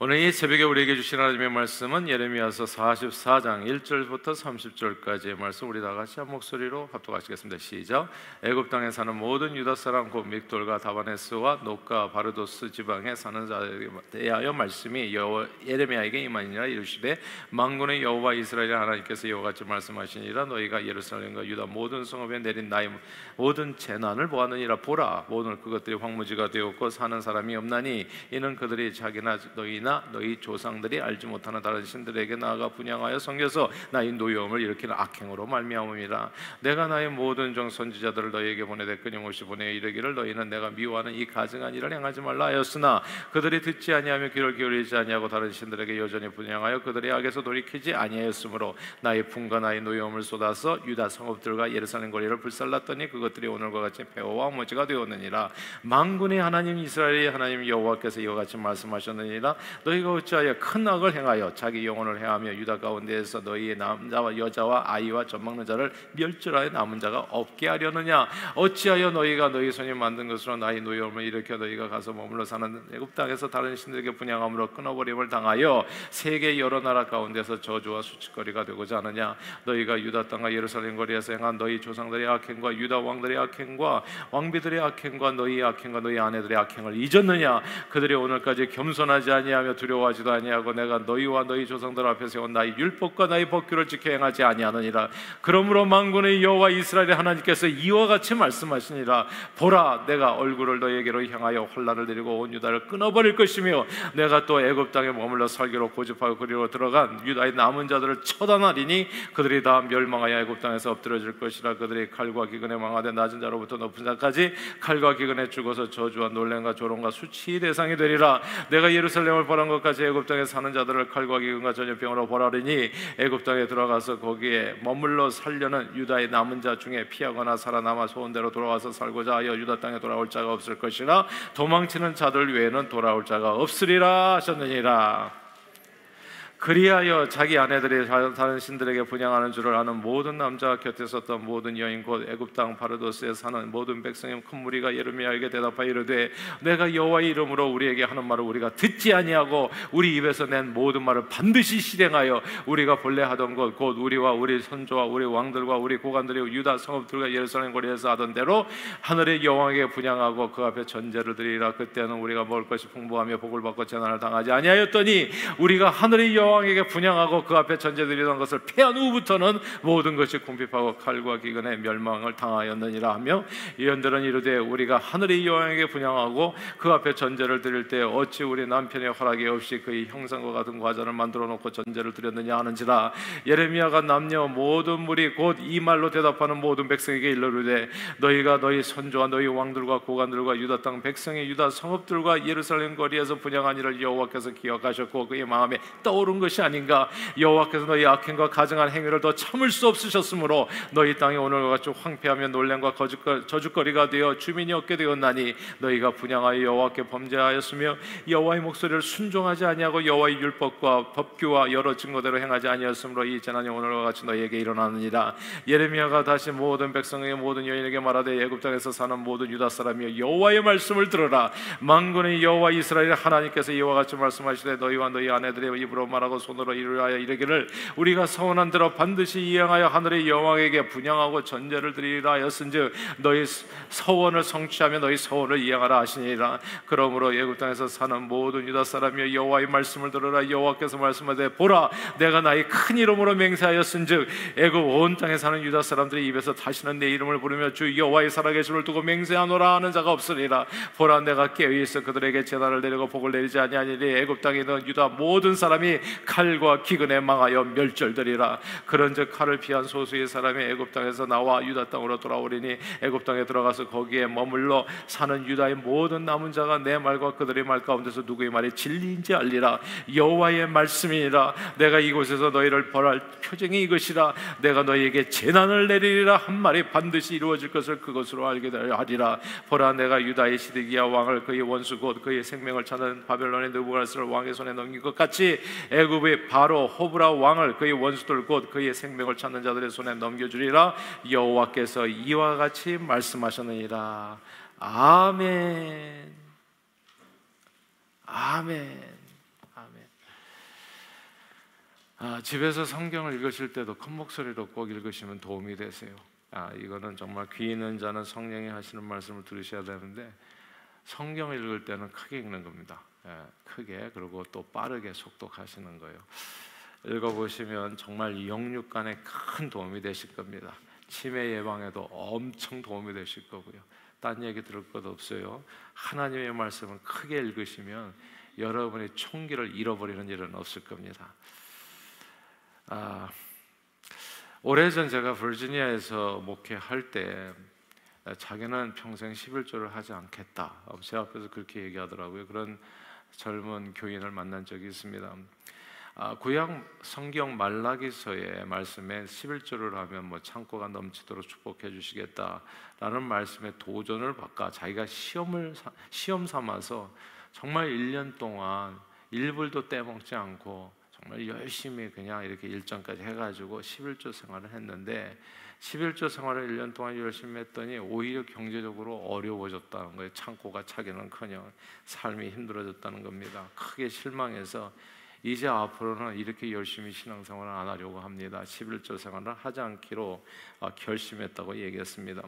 오늘 이 새벽에 우리에게 주신 하나님의 말씀은 예레미야서 44장 1절부터 30절까지의 말씀, 우리 다 같이 한 목소리로 합독하시겠습니다. 시작. 애굽 땅에 사는 모든 유다 사람 곧 믹돌과 다바네스와 녹과 바르도스 지방에 사는 자들에게 대하여 말씀이 예레미야에게 임하니라. 이르시되 만군의 여호와 이스라엘의 하나님께서 이와 같이 말씀하시니라. 너희가 예루살렘과 유다 모든 성읍에 내린 나의 모든 재난을 보았느니라. 보라, 모든 그것들이 황무지가 되었고 사는 사람이 없나니 이는 그들이 자기나 너희나 너희 조상들이 알지 못하는 다른 신들에게 나아가 분향하여 섬겨서 나의 노여움을 일으키는 악행으로 말미암음이라. 내가 나의 모든 종 선지자들을 너희에게 보내되 끊임없이 보내어 이르기를 너희는 내가 미워하는 이 가증한 일을 행하지 말라 하였으나 그들이 듣지 아니하며 귀를 기울이지 아니하고 다른 신들에게 여전히 분향하여 그들의 악에서 돌이키지 아니하였으므로 나의 분과 나의 노여움을 쏟아서 유다 성읍들과 예루살렘 거리를 불살랐더니 그것들이 오늘과 같이 폐허와 황무지가 되었느니라. 만군의 하나님 이스라엘의 하나님 여호와께서 이와 같이 말씀하셨느니라. 너희가 어찌하여 큰 악을 행하여 자기 영혼을 해하며 유다 가운데에서 너희의 남자와 여자와 아이와 젖먹는 자를 멸절하여 남은 자가 없게 하려느냐. 어찌하여 너희가 너희 손이 만든 것으로 나의 노여움을 일으켜 너희가 가서 머물러 사는 애굽 땅에서 다른 신들에게 분향함으로 끊어버림을 당하여 세계 여러 나라 가운데서 저주와 수치거리가 되고자 하느냐. 너희가 유다 땅과 예루살렘 거리에서 행한 너희 조상들의 악행과 유다 왕들의 악행과 왕비들의 악행과 너희 악행과 너희 아내들의 악행을 잊었느냐. 그들이 오늘까지 겸손하지 아니하며 두려워하지도 아니하고 내가 너희와 너희 조상들 앞에 세운 나의 율법과 나의 법규를 지켜 행하지 아니하느니라. 그러므로 만군의 여호와 이스라엘의 하나님께서 이와 같이 말씀하시니라. 보라, 내가 얼굴을 너희에게로 향하여 환난을 내리고 온 유다를 끊어버릴 것이며 내가 또 애굽 땅에 머물러 살기로 고집하고 그리로 들어간 유다의 남은 자들을 처단하리니 그들이 다 멸망하여 애굽 땅에서 엎드러질 것이라. 그들이 칼과 기근에 망하되 낮은 자로부터 높은 자까지 칼과 기근에 죽어서 저주와 놀램과 조롱과 수치의 대상이 되리라. 내가 예루살렘을 벌한 것까지 애굽 땅에 사는 자들을 칼과 기근과 전염병으로 벌하리니 애굽 땅에 들어가서 거기에 머물러 살려는 유다의 남은 자 중에 피하거나 살아남아 소원대로 돌아와서 살고자 하여 유다 땅에 돌아올 자가 없을 것이라. 도망치는 자들 외에는 돌아올 자가 없으리라 하셨느니라. 그리하여 자기 아내들이 다른 신들에게 분향하는 줄을 아는 모든 남자 곁에 섰던 모든 여인 곧 애굽 땅 바르도스에 사는 모든 백성의 큰 무리가 예레미야에게 대답하여 이르되 내가 여호와의 이름으로 우리에게 하는 말을 우리가 듣지 아니하고 우리 입에서 낸 모든 말을 반드시 실행하여 우리가 본래 하던 것 곧 우리와 우리 선조와 우리 왕들과 우리 고관들이 유다 성읍들과 예루살렘 거리에서 하던 대로 하늘의 여호와에게 분향하고 그 앞에 전제를 드리라. 그때는 우리가 먹을 것이 풍부하며 복을 받고 재난을 당하지 아니하였더니 우리가 하늘의 여호와에게 분향하고 그 앞에 전제드리던 것을 패한 후부터는 모든 것이 궁핍하고 칼과 기근에 멸망을 당하였느니라 하며 예언들은 이르되 우리가 하늘의 여호와에게 분향하고 그 앞에 전제를 드릴 때 어찌 우리 남편의 허락이 없이 그의 형상과 같은 과자를 만들어 놓고 전제를 드렸느냐 하는지라. 예레미야가 남녀 모든 무리 곧 이 말로 대답하는 모든 백성에게 일러르되 너희가 너희 선조와 너희 왕들과 고관들과 유다 땅 백성의 유다 성읍들과 예루살렘 거리에서 분향한 일을 여호와께서 기억하셨고 그의 마음에 떠오른 것이 아닌가. 여호와께서 너희 악행과 가증한 행위를 더 참을 수 없으셨으므로 너희 땅이 오늘과 같이 황폐하며 놀램과 저주거리가 되어 주민이 없게 되었나니 너희가 분향하여 여호와께 범죄하였으며 여호와의 목소리를 순종하지 아니하고 여호와의 율법과 법규와 여러 증거대로 행하지 아니하였으므로 이 재난이 오늘과 같이 너희에게 일어나느니라. 예레미야가 다시 모든 백성에게 모든 여인에게 말하되 애굽 땅에서 사는 모든 유다 사람이여 여호와의 말씀을 들으라. 만군의 여호와 이스라엘 하나님께서 이와 같이 말씀하시되 너희와 너희 아내들의 입으로 말하고 손으로 이루하여 이르기를 우리가 서원한 대로 반드시 이행하여 하늘의 여호와에게 분향하고 전제를 드리라 하였은즉 너희 서원을 성취하며 너희 서원을 이행하라 하시니라. 그러므로 애굽 땅에서 사는 모든 유다 사람이여 여호와의 말씀을 들으라. 여호와께서 말씀하되 보라, 내가 나의 큰 이름으로 맹세하였은즉 애굽 온 땅에 사는 유다 사람들의 입에서 다시는 내 이름을 부르며 주 여호와의 살아계심을 두고 맹세하노라 하는 자가 없으리라. 보라, 내가 깨어있어 그들에게 재난을 내리고 복을 내리지 아니하니니 애굽 땅에 있는 유다 모든 사람이 칼과 기근에 망하여 멸절되리라. 그런즉 칼을 피한 소수의 사람이 애굽 땅에서 나와 유다 땅으로 돌아오리니 애굽 땅에 들어가서 거기에 머물러 사는 유다의 모든 남은 자가 내 말과 그들의 말 가운데서 누구의 말이 진리인지 알리라. 여호와의 말씀이니라. 내가 이곳에서 너희를 벌할 표징이 이것이라. 내가 너희에게 재난을 내리리라 한 말이 반드시 이루어질 것을 그것으로 알게 하리라. 보라, 내가 유다의 시드기야 왕을 그의 원수 곧 그의 생명을 찾는 바벨론의 느부갓네살 왕의 손에 넘긴 것 같이 애굽의 바로 호브라 왕을 그의 원수들 곧 그의 생명을 찾는 자들의 손에 넘겨주리라. 여호와께서 이와 같이 말씀하셨느니라. 아멘. 아멘. 아멘. 집에서 성경을 읽으실 때도 큰 목소리로 꼭 읽으시면 도움이 되세요. 이거는 정말 귀 있는 자는 성령이 하시는 말씀을 들으셔야 되는데, 성경을 읽을 때는 크게 읽는 겁니다. 크게, 그리고 또 빠르게 속독하시는 거예요. 읽어보시면 정말 영육간에 큰 도움이 되실 겁니다. 치매 예방에도 엄청 도움이 되실 거고요. 딴 얘기 들을 것 없어요. 하나님의 말씀을 크게 읽으시면 여러분의 총기를 잃어버리는 일은 없을 겁니다. 오래전 제가 버지니아에서 목회할 때 자기는 평생 11조를 하지 않겠다, 제 앞에서 그렇게 얘기하더라고요. 그런 젊은 교인을 만난 적이 있습니다. 구약 성경 말라기서의 말씀에 11조를 하면 창고가 넘치도록 축복해 주시겠다라는 말씀에 도전을 받고 자기가 시험 삼아서 정말 1년 동안 1불도 떼먹지 않고 정말 열심히 그냥 이렇게 일정까지 해가지고 11조 생활을 했는데, 11조 생활을 1년 동안 열심히 했더니 오히려 경제적으로 어려워졌다는 거예요. 창고가 차기는커녕 삶이 힘들어졌다는 겁니다. 크게 실망해서 이제 앞으로는 이렇게 열심히 신앙생활을 안 하려고 합니다. 11조 생활을 하지 않기로 결심했다고 얘기했습니다.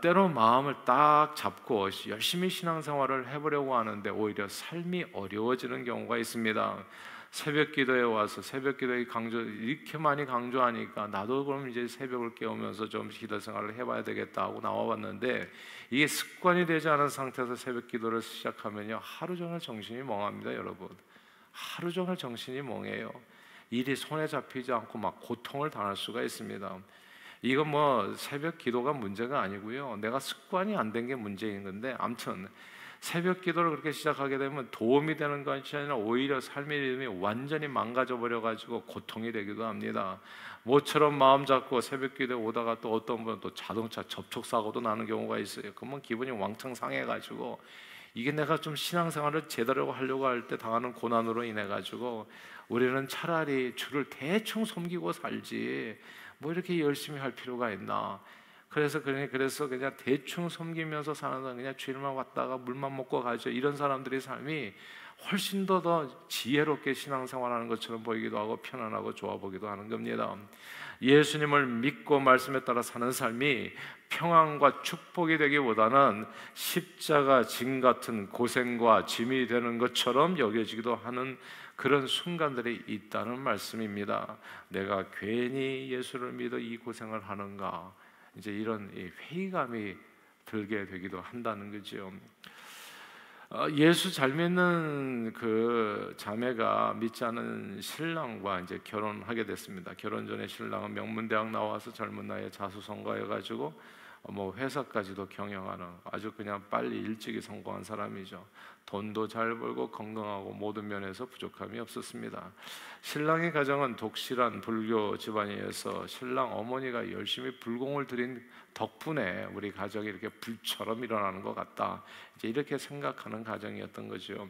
때로 마음을 딱 잡고 열심히 신앙생활을 해보려고 하는데 오히려 삶이 어려워지는 경우가 있습니다. 새벽 기도에 와서 새벽 기도의 강조 이렇게 많이 강조하니까 나도 그럼 이제 새벽을 깨우면서 좀 기도 생활을 해봐야 되겠다 하고 나와봤는데, 이게 습관이 되지 않은 상태에서 새벽 기도를 시작하면요, 하루 종일 정신이 멍합니다. 여러분, 하루 종일 정신이 멍해요. 일이 손에 잡히지 않고 막 고통을 당할 수가 있습니다. 이건 새벽 기도가 문제가 아니고요, 내가 습관이 안 된 게 문제인 건데, 아무튼 새벽 기도를 그렇게 시작하게 되면 도움이 되는 것이 아니라 오히려 삶의 리듬이 완전히 망가져 버려가지고 고통이 되기도 합니다. 모처럼 마음 잡고 새벽 기도에 오다가 또 어떤 분은 또 자동차 접촉 사고도 나는 경우가 있어요. 그러면 기분이 왕창 상해가지고 이게 내가 좀 신앙생활을 제대로 하려고 할 때 당하는 고난으로 인해 가지고 우리는 차라리 주를 대충 섬기고 살지 이렇게 열심히 할 필요가 있나. 그래서 그냥 대충 섬기면서 사는 사람, 그냥 주일만 왔다가 물만 먹고 가죠. 이런 사람들의 삶이 훨씬 더 지혜롭게 신앙생활하는 것처럼 보이기도 하고 편안하고 좋아 보기도 하는 겁니다. 예수님을 믿고 말씀에 따라 사는 삶이 평안과 축복이 되기보다는 십자가 짐 같은 고생과 짐이 되는 것처럼 여겨지기도 하는 그런 순간들이 있다는 말씀입니다. 내가 괜히 예수를 믿어 이 고생을 하는가, 이제 이런 회의감이 들게 되기도 한다는 거죠. 예수 잘 믿는 그 자매가 믿지 않은 신랑과 이제 결혼하게 됐습니다. 결혼 전에 신랑은 명문대학 나와서 젊은 나이에 자수성가해가지고 회사까지도 경영하는 아주 그냥 빨리 일찍이 성공한 사람이죠. 돈도 잘 벌고 건강하고 모든 면에서 부족함이 없었습니다. 신랑의 가정은 독실한 불교 집안이어서 신랑 어머니가 열심히 불공을 들인 덕분에 우리 가정이 이렇게 불처럼 일어나는 것 같다, 이제 이렇게 생각하는 가정이었던 거죠.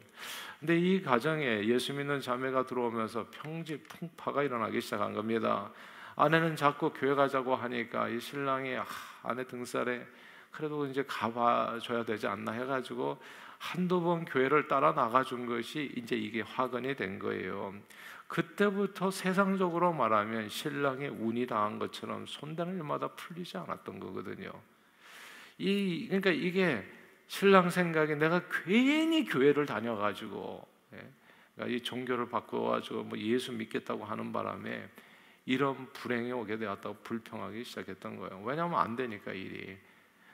근데 이 가정에 예수 믿는 자매가 들어오면서 평지풍파가 일어나기 시작한 겁니다. 아내는 자꾸 교회 가자고 하니까 이 신랑이 아내 등살에 그래도 이제 가봐줘야 되지 않나 해가지고 한두 번 교회를 따라 나가준 것이 이제 이게 화근이 된 거예요. 그때부터 세상적으로 말하면 신랑의 운이 당한 것처럼 손대는 일마다 풀리지 않았던 거거든요. 그러니까 이게 신랑 생각에 내가 괜히 교회를 다녀가지고, 그러니까 이 종교를 바꿔가지고 예수 믿겠다고 하는 바람에 이런 불행이 오게 되었다고 불평하기 시작했던 거예요. 왜냐하면 안 되니까 일이.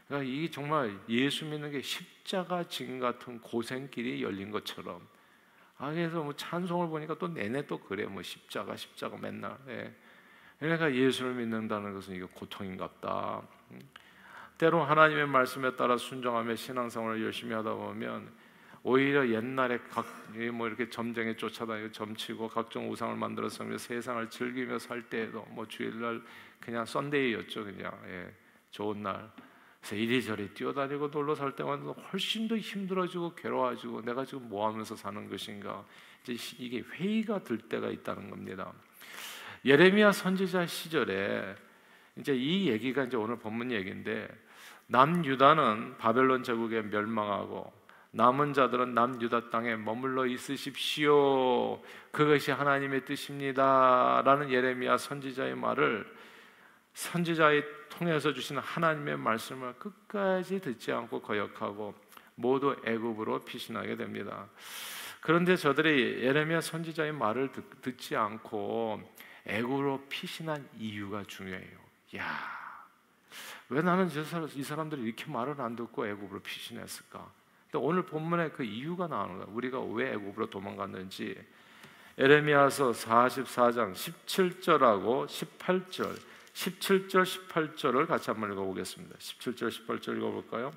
그러니까 이 정말 예수 믿는 게 십자가 짐 같은 고생길이 열린 것처럼. 그래서 찬송을 보니까 또 내내 또 그래, 십자가 맨날. 그러니까 예수를 믿는다는 것은 이게 고통인갑다. 때로 하나님의 말씀에 따라 순종하며 신앙생활을 열심히 하다 보면 오히려 옛날에 이렇게 점쟁이 쫓아다니고 점치고 각종 우상을 만들어서 세상을 즐기며 살 때에도 주일날 그냥 썬데이였죠. 그냥 좋은 날. 그래서 이리저리 뛰어다니고 놀러 살 때마다 훨씬 더 힘들어지고 괴로워지고 내가 지금 뭐 하면서 사는 것인가, 이제 이게 회의가 들 때가 있다는 겁니다. 예레미야 선지자 시절에 이제 이 얘기가 이제 오늘 본문 얘기인데, 남유다는 바벨론 제국에 멸망하고 남은 자들은 남유다 땅에 머물러 있으십시오. 그것이 하나님의 뜻입니다. 라는 예레미야 선지자의 말을 선지자의 통해서 주시는 하나님의 말씀을 끝까지 듣지 않고 거역하고 모두 애굽으로 피신하게 됩니다. 그런데 저들이 예레미야 선지자의 말을 듣지 않고 애굽으로 피신한 이유가 중요해요. 왜 나는 이 사람들이 이렇게 말을 안 듣고 애굽으로 피신했을까? 근데 오늘 본문에 그 이유가 나오는 거예요. 우리가 왜 애굽으로 도망갔는지. 에레미야서 44장 17절하고 18절, 17절, 18절을 같이 한번 읽어보겠습니다. 17절, 18절 읽어볼까요?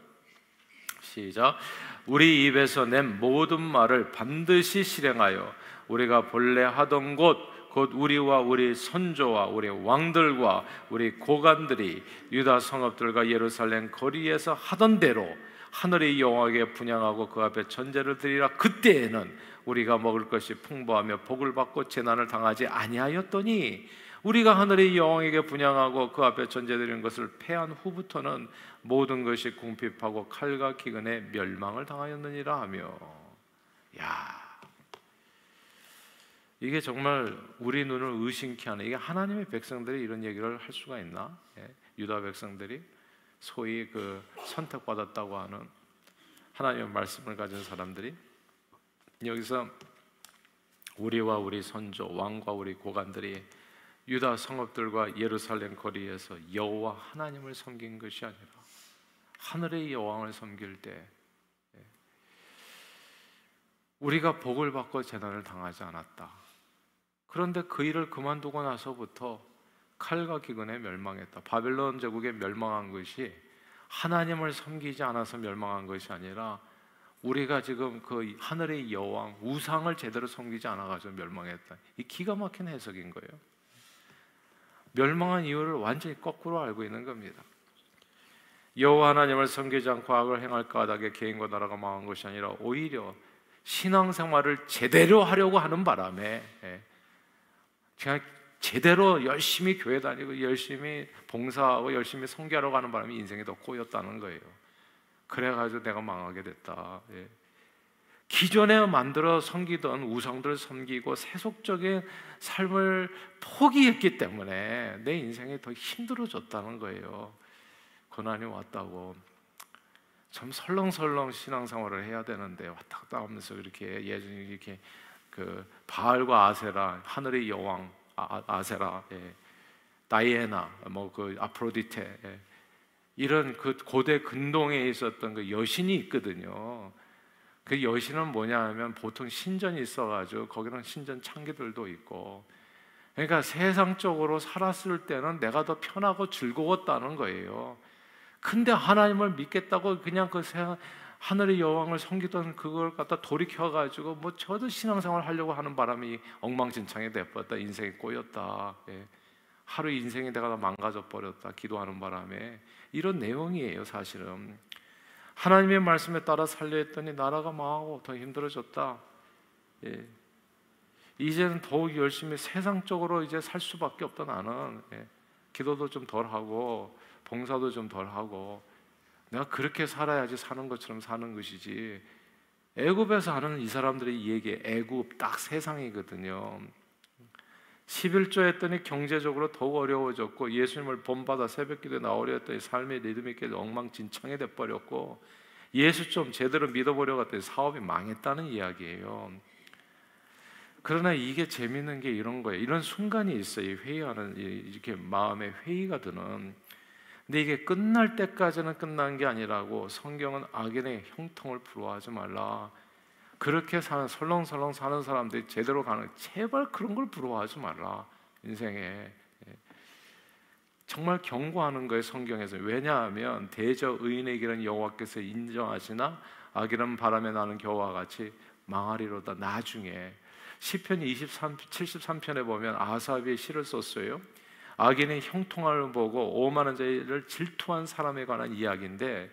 시작. 우리 입에서 낸 모든 말을 반드시 실행하여 우리가 본래 하던 곳 곧 우리와 우리 선조와 우리 왕들과 우리 고관들이 유다 성읍들과 예루살렘 거리에서 하던 대로 하늘의 여호와에게 분향하고 그 앞에 전제를 드리라. 그때에는 우리가 먹을 것이 풍부하며 복을 받고 재난을 당하지 아니하였더니 우리가 하늘의 여호와에게 분향하고 그 앞에 전제 드리는 것을 패한 후부터는 모든 것이 궁핍하고 칼과 기근에 멸망을 당하였느니라 하며. 이게 정말 우리 눈을 의심케 하는, 이게 하나님의 백성들이 이런 얘기를 할 수가 있나? 유다 백성들이 소위 그 선택받았다고 하는 하나님의 말씀을 가진 사람들이 여기서 우리와 우리 선조, 왕과 우리 고관들이 유다 성읍들과 예루살렘 거리에서 여호와 하나님을 섬긴 것이 아니라 하늘의 여왕을 섬길 때 우리가 복을 받고 재난을 당하지 않았다. 그런데 그 일을 그만두고 나서부터 칼과 기근에 멸망했다. 바벨론 제국에 멸망한 것이 하나님을 섬기지 않아서 멸망한 것이 아니라 우리가 지금 그 하늘의 여왕 우상을 제대로 섬기지 않아가지고 멸망했다. 이 기가 막힌 해석인 거예요. 멸망한 이유를 완전히 거꾸로 알고 있는 겁니다. 여호와 하나님을 섬기지 않고 악을 행할 까닭에 개인과 나라가 망한 것이 아니라 오히려 신앙생활을 제대로 하려고 하는 바람에 그냥 제대로 열심히 교회 다니고 열심히 봉사하고 열심히 선교하려고 하는 바람에 인생이 더 꼬였다는 거예요. 그래가지고 내가 망하게 됐다. 기존에 만들어 섬기던 우상들을 섬기고 세속적인 삶을 포기했기 때문에 내 인생이 더 힘들어졌다는 거예요. 고난이 왔다고. 참 설렁설렁 신앙생활을 해야 되는데 왔다 갔다 하면서 이렇게 예전에 이렇게 그 바알과 아세라, 하늘의 여왕 아세라, 다이애나, 뭐 그 아프로디테, 이런 그 고대 근동에 있었던 그 여신이 있거든요. 그 여신은 뭐냐 하면 보통 신전이 있어가지고 거기는 신전 창기들도 있고, 그러니까 세상적으로 살았을 때는 내가 더 편하고 즐거웠다는 거예요. 근데 하나님을 믿겠다고 그냥 그 하늘의 여왕을 섬기던 그걸 갖다 돌이켜가지고 뭐 저도 신앙생활 하려고 하는 바람이 엉망진창이 돼버렸다. 인생이 꼬였다. 하루 인생이 내가 다 망가져 버렸다. 기도하는 바람에. 이런 내용이에요. 사실은 하나님의 말씀에 따라 살려 했더니 나라가 망하고 더 힘들어졌다. 이제는 더욱 열심히 세상적으로 이제 살 수밖에 없다. 나는 기도도 좀 덜 하고 봉사도 좀 덜 하고 내가 그렇게 살아야지 사는 것처럼 사는 것이지. 애굽에서 하는 이 사람들의 얘기, 애굽 딱 세상이거든요. 11조 했더니 경제적으로 더욱 어려워졌고 예수님을 본받아 새벽기도에 나오려 했더니 삶의 리듬이 깨져 엉망진창이 돼버렸고 예수 좀 제대로 믿어보려고 했더니 사업이 망했다는 이야기예요. 그러나 이게 재밌는 게 이런 거예요. 이런 순간이 있어요. 회의하는, 이렇게 마음에 회의가 드는. 근데 이게 끝날 때까지는 끝난 게 아니라고 성경은 악인의 형통을 부러워하지 말라. 그렇게 사는 설렁설렁 사는 사람들이 제대로 가는, 제발 그런 걸 부러워하지 말라. 인생에 정말 경고하는 거예요. 성경에서. 왜냐하면 대저 의인의 길은 여호와께서 인정하시나 악인은 바람에 나는 겨와 같이 망하리로다. 나중에 시편 73편에 보면 아삽이 시를 썼어요. 악인의 형통함을 보고 오만한 자를 질투한 사람에 관한 이야기인데,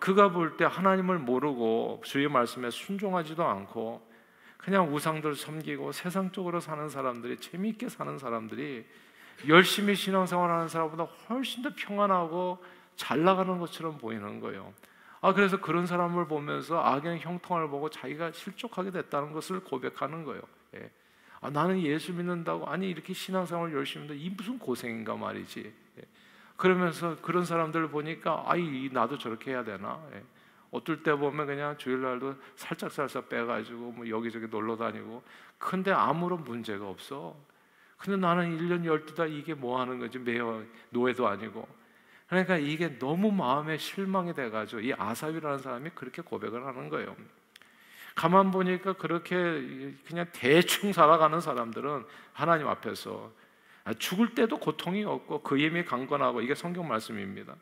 그가 볼 때 하나님을 모르고 주의 말씀에 순종하지도 않고 그냥 우상들 섬기고 세상적으로 사는 사람들이, 재미있게 사는 사람들이 열심히 신앙생활하는 사람보다 훨씬 더 평안하고 잘 나가는 것처럼 보이는 거예요. 그래서 그런 사람을 보면서 악의 형통을 보고 자기가 실족하게 됐다는 것을 고백하는 거예요. 예. 나는 예수 믿는다고, 아니 이렇게 신앙생활을 열심히 한다, 이 무슨 고생인가 말이지. 예. 그러면서 그런 사람들을 보니까 나도 저렇게 해야 되나. 예. 어떨 때 보면 그냥 주일날도 살짝 빼가지고 뭐 여기저기 놀러 다니고, 근데 아무런 문제가 없어. 근데 나는 1년 12달 이게 뭐 하는 거지, 매여 노예도 아니고. 그러니까 이게 너무 마음에 실망이 돼가지고 이 아삽이라는 사람이 그렇게 고백을 하는 거예요. 가만 보니까 그렇게 그냥 대충 살아가는 사람들은 하나님 앞에서 죽을 때도 고통이 없고 그 힘이 강건하고, 이게 성경 말씀입니다.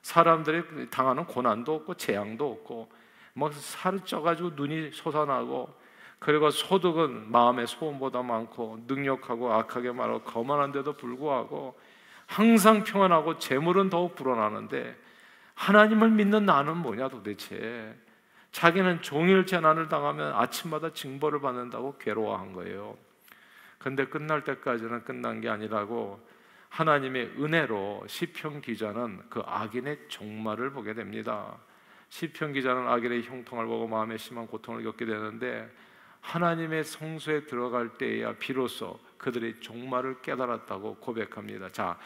사람들이 당하는 고난도 없고 재앙도 없고, 막 살이 쪄가지고 눈이 솟아나고, 그리고 소득은 마음의 소원보다 많고 능력하고 악하게 말하고 거만한데도 불구하고 항상 평안하고 재물은 더욱 불어나는데, 하나님을 믿는 나는 뭐냐 도대체. 자기는 종일 재난을 당하면 아침마다 징벌을 받는다고 괴로워한 거예요. 근데 끝날 때까지는 끝난 게 아니라고 하나님의 은혜로 시편 기자는 그 악인의 종말을 보게 됩니다. 시편 기자는 악인의 형통을 보고 마음에 심한 고통을 겪게 되는데, 하나님의 성소에 들어갈 때에야 비로소 그들의 종말을 깨달았다고 고백합니다. 자,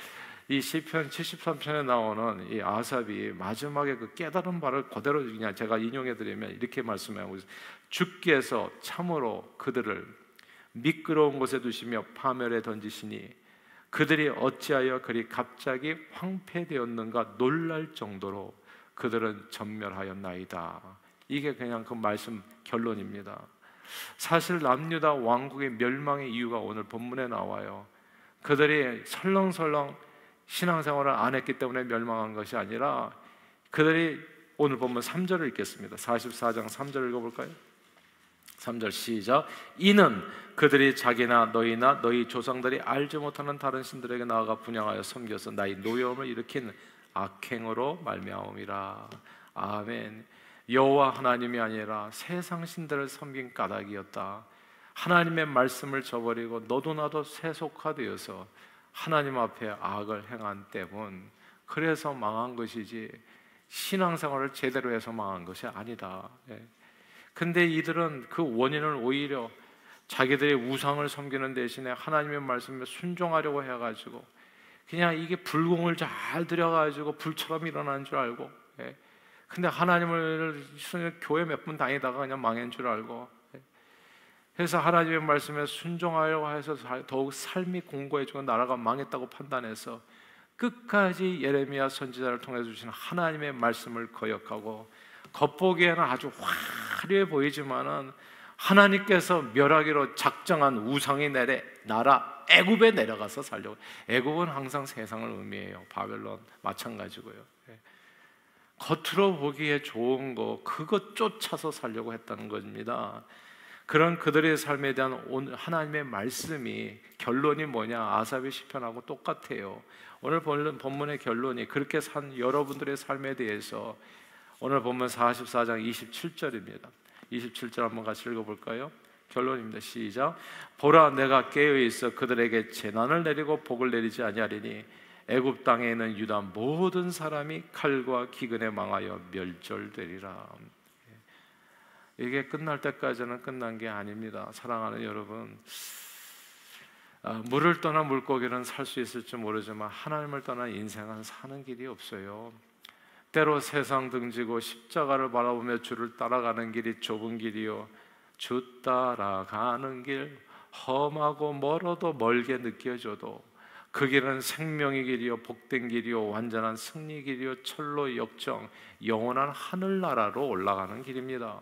이 시편 73편에 나오는 이 아삽이 마지막에 그 깨달은 바를 그대로 그냥 제가 인용해 드리면 이렇게 말씀하고 있어요. 주께서 참으로 그들을 미끄러운 곳에 두시며 파멸에 던지시니 그들이 어찌하여 그리 갑자기 황폐되었는가 놀랄 정도로 그들은 전멸하였나이다. 이게 그냥 그 말씀 결론입니다. 사실 남유다 왕국의 멸망의 이유가 오늘 본문에 나와요. 그들이 설렁설렁 신앙생활을 안 했기 때문에 멸망한 것이 아니라, 그들이 오늘 본문 3절을 읽겠습니다. 44장 3절 읽어볼까요? 3절 시작. 이는 그들이 자기나 너희나 너희 조상들이 알지 못하는 다른 신들에게 나아가 분향하여 섬겨서 나의 노여움을 일으킨 악행으로 말미암음이라. 아멘. 여호와 하나님이 아니라 세상 신들을 섬긴 까닭이었다. 하나님의 말씀을 저버리고 너도 나도 세속화되어서 하나님 앞에 악을 행한 때문, 그래서 망한 것이지 신앙생활을 제대로 해서 망한 것이 아니다. 근데 이들은 그 원인을 오히려 자기들의 우상을 섬기는 대신에 하나님의 말씀에 순종하려고 해가지고 그냥 이게 불공을 잘 들여가지고 불처럼 일어난 줄 알고, 근데 하나님을 교회 몇 번 다니다가 그냥 망한 줄 알고, 그래서 하나님의 말씀에 순종하려고 해서 더욱 삶이 공고해지고 나라가 망했다고 판단해서 끝까지 예레미야 선지자를 통해 주신 하나님의 말씀을 거역하고, 겉보기에는 아주 화려해 보이지만은 하나님께서 멸하기로 작정한 우상의 나라 애굽에 내려가서 살려고. 애굽은 항상 세상을 의미해요. 바벨론 마찬가지고요. 겉으로 보기에 좋은 거 그것 쫓아서 살려고 했다는 겁니다. 그런 그들의 삶에 대한 오늘 하나님의 말씀이 결론이 뭐냐? 아삽의 시편하고 똑같아요. 오늘 본문의 결론이 그렇게 산 여러분들의 삶에 대해서 오늘 본문 44장 27절입니다. 27절 한번 같이 읽어볼까요? 결론입니다. 시작. 보라, 내가 깨어있어 그들에게 재난을 내리고 복을 내리지 아니하리니 애굽 땅에 있는 유다 모든 사람이 칼과 기근에 망하여 멸절되리라. 이게 끝날 때까지는 끝난 게 아닙니다. 사랑하는 여러분, 물을 떠나 물고기는 살 수 있을지 모르지만 하나님을 떠나 인생은 사는 길이 없어요. 때로 세상 등지고 십자가를 바라보며 주를 따라가는 길이 좁은 길이요, 주 따라가는 길 험하고 멀어도 멀게 느껴져도 그 길은 생명의 길이요, 복된 길이요, 완전한 승리 길이요, 철로 역정, 영원한 하늘나라로 올라가는 길입니다.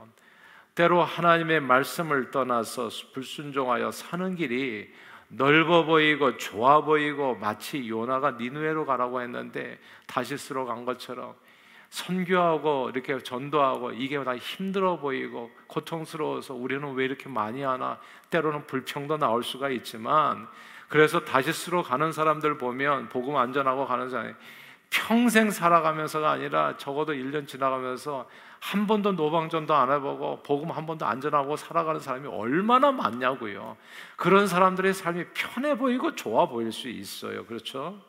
때로 하나님의 말씀을 떠나서 불순종하여 사는 길이 넓어 보이고 좋아 보이고, 마치 요나가 니느웨로 가라고 했는데 다시스로 간 것처럼 선교하고 이렇게 전도하고 이게 다 힘들어 보이고 고통스러워서 우리는 왜 이렇게 많이 하나, 때로는 불평도 나올 수가 있지만, 그래서 다시스로 가는 사람들 보면, 복음 안전하고 가는 사람이 평생 살아가면서가 아니라 적어도 1년 지나가면서 한 번도 노방전도 안 해보고 복음 한 번도 안 전하고 살아가는 사람이 얼마나 많냐고요. 그런 사람들의 삶이 편해 보이고 좋아 보일 수 있어요. 그렇죠?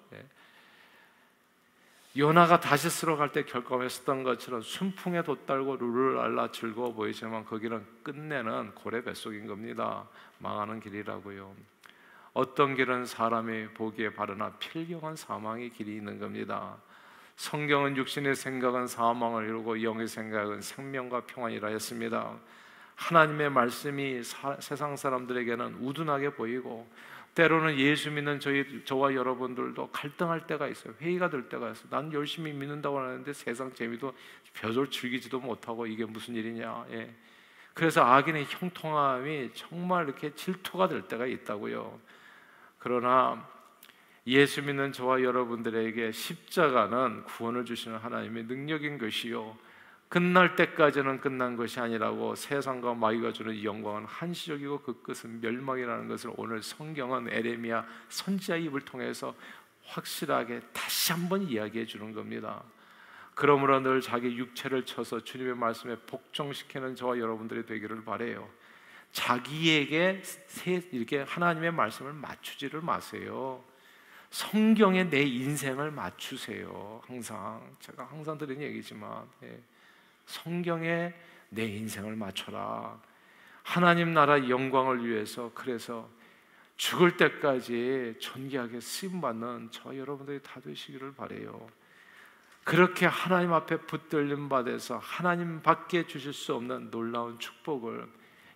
요나가 다시스로 갈 때 결감했었던 것처럼 순풍에 돛달고 룰을 알라 즐거워 보이지만 거기는 끝내는 고래 뱃속인 겁니다. 망하는 길이라고요. 어떤 길은 사람이 보기에 바르나 필경한 사망의 길이 있는 겁니다. 성경은 육신의 생각은 사망을 이루고 영의 생각은 생명과 평안이라 했습니다. 하나님의 말씀이 세상 사람들에게는 우둔하게 보이고 때로는 예수 믿는 저와 여러분들도 갈등할 때가 있어요. 회의가 될 때가 있어요. 난 열심히 믿는다고 하는데 세상 재미도 별로 즐기지도 못하고 이게 무슨 일이냐. 예. 그래서 악인의 형통함이 정말 이렇게 질투가 될 때가 있다고요. 그러나 예수 믿는 저와 여러분들에게 십자가는 구원을 주시는 하나님의 능력인 것이요, 끝날 때까지는 끝난 것이 아니라고 세상과 마귀가 주는 이 영광은 한시적이고 그 끝은 멸망이라는 것을 오늘 성경은 에레미야 선지자의 입을 통해서 확실하게 다시 한번 이야기해 주는 겁니다. 그러므로 늘 자기 육체를 쳐서 주님의 말씀에 복종시키는 저와 여러분들이 되기를 바라요. 자기에게 이렇게 하나님의 말씀을 맞추지를 마세요. 성경에 내 인생을 맞추세요. 제가 항상 드리는 얘기지만 성경에 내 인생을 맞춰라. 하나님 나라 영광을 위해서, 그래서 죽을 때까지 존귀하게 쓰임받는 저 여러분들이 다 되시기를 바라요. 그렇게 하나님 앞에 붙들림 받아서 하나님 밖에 주실 수 없는 놀라운 축복을,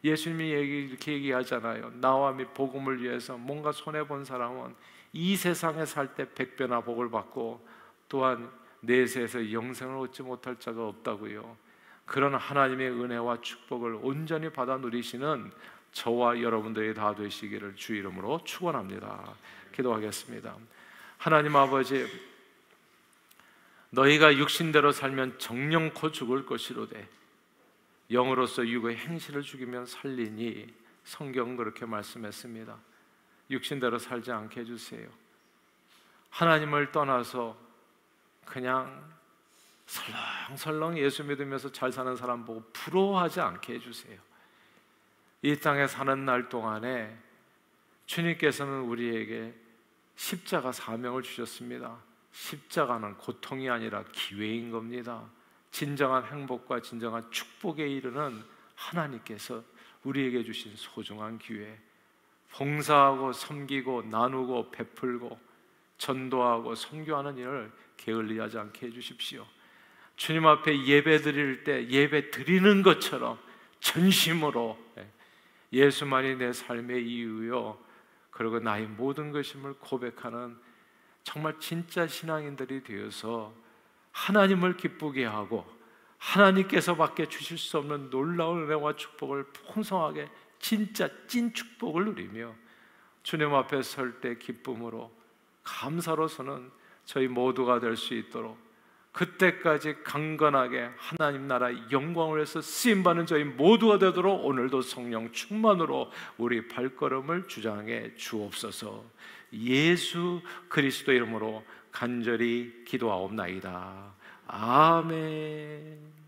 예수님이 이렇게 얘기하잖아요. 나와 및 복음을 위해서 뭔가 손해본 사람은 이 세상에 살 때 100배나 복을 받고 또한 내세에서 영생을 얻지 못할 자가 없다고요. 그런 하나님의 은혜와 축복을 온전히 받아 누리시는 저와 여러분들이 다 되시기를 주 이름으로 축원합니다. 기도하겠습니다. 하나님 아버지, 너희가 육신대로 살면 정령코 죽을 것이로되 영으로서 육의 행실을 죽이면 살리니, 성경은 그렇게 말씀했습니다. 육신대로 살지 않게 해주세요. 하나님을 떠나서 그냥 설렁설렁 예수 믿으면서 잘 사는 사람 보고 부러워하지 않게 해주세요. 이 땅에 사는 날 동안에 주님께서는 우리에게 십자가 사명을 주셨습니다. 십자가는 고통이 아니라 기회인 겁니다. 진정한 행복과 진정한 축복에 이르는 하나님께서 우리에게 주신 소중한 기회, 봉사하고 섬기고 나누고 베풀고 전도하고 선교하는 일을 게을리하지 않게 해주십시오. 주님 앞에 예배 드릴 때 예배 드리는 것처럼 전심으로 예수만이 내 삶의 이유요, 그리고 나의 모든 것임을 고백하는 정말 진짜 신앙인들이 되어서 하나님을 기쁘게 하고 하나님께서 밖에 주실 수 없는 놀라운 은혜와 축복을 풍성하게, 진짜 찐 축복을 누리며 주님 앞에 설 때 기쁨으로 감사로 서는 저희 모두가 될 수 있도록, 그때까지 강건하게 하나님 나라의 영광을 위해서 쓰임받는 저희 모두가 되도록 오늘도 성령 충만으로 우리 발걸음을 주장해 주옵소서. 예수 그리스도 이름으로 간절히 기도하옵나이다. 아멘.